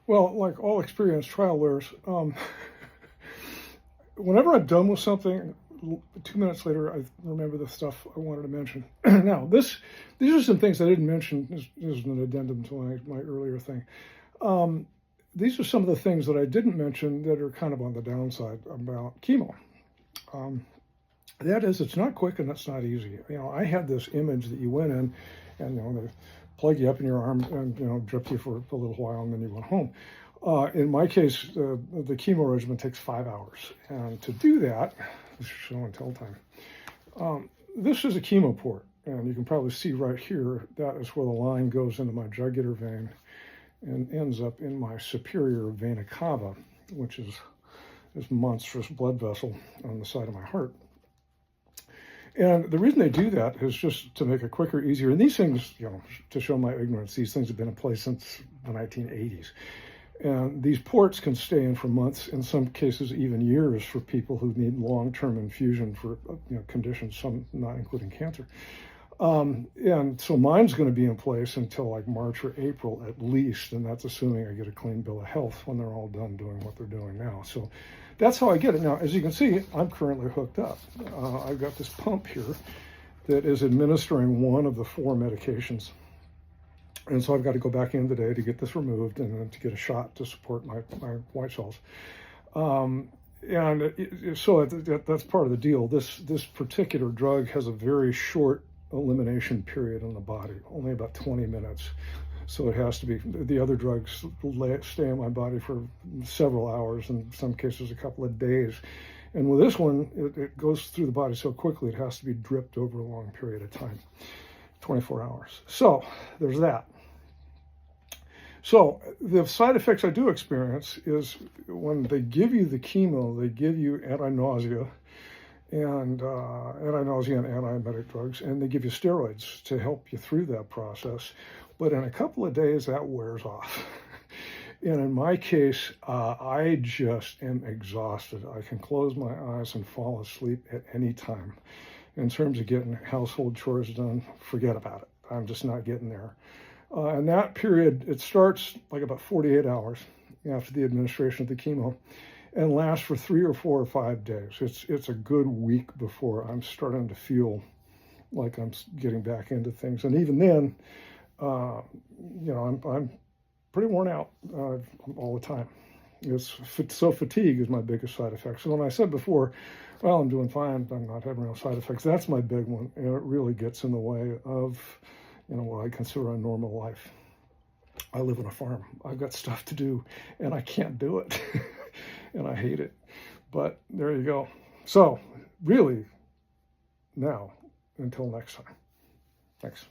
Well, like all experienced trial lawyers, whenever I'm done with something, 2 minutes later, I remember the stuff I wanted to mention. Now, these are some things I didn't mention as an addendum to my earlier thing. These are some of the things that I didn't mention that are kind of on the downside about chemo. That is, it's not quick and it's not easy. I had this image that you went in and, they plug you up in your arm and, drip you for a little while and then you went home. In my case, the chemo regimen takes 5 hours. And to do that, this is show and tell time. This is a chemo port. And you can probably see right here, that is where the line goes into my jugular vein and ends up in my superior vena cava, which is this monstrous blood vessel on the side of my heart. And the reason they do that is just to make it quicker, easier. And these things, to show my ignorance, these things have been in place since the 1980s. And these ports can stay in for months, in some cases even years, for people who need long-term infusion for conditions, some not including cancer. And so mine's going to be in place until like March or April at least, and that's assuming I get a clean bill of health when they're all done doing what they're doing now. So that's how I get it. Now, as you can see, I'm currently hooked up. I've got this pump here that is administering one of the 4 medications. And so I've got to go back in today to get this removed and then to get a shot to support my white cells. So that's part of the deal. This particular drug has a very short elimination period in the body, only about 20 minutes. So it has to be, the other drugs stay in my body for several hours, in some cases a couple of days. And with this one, it goes through the body so quickly, it has to be dripped over a long period of time, 24 hours. So there's that. So the side effects I do experience is when they give you the chemo, they give you anti-nausea and antiemetic drugs, and they give you steroids to help you through that process. But in a couple of days, that wears off. And in my case, I just am exhausted. I can close my eyes and fall asleep at any time. In terms of getting household chores done, forget about it. I'm just not getting there. And that period, it starts like about 48 hours after the administration of the chemo and lasts for 3 or 4 or 5 days. It's a good week before I'm starting to feel like I'm getting back into things. And even then, I'm pretty worn out all the time. So fatigue is my biggest side effect. So when I said before, well, I'm doing fine, I'm not having real side effects, that's my big one. And it really gets in the way of what I consider a normal life. I live on a farm. I've got stuff to do, and I can't do it. And I hate it. But there you go. So, really, now, until next time. Thanks.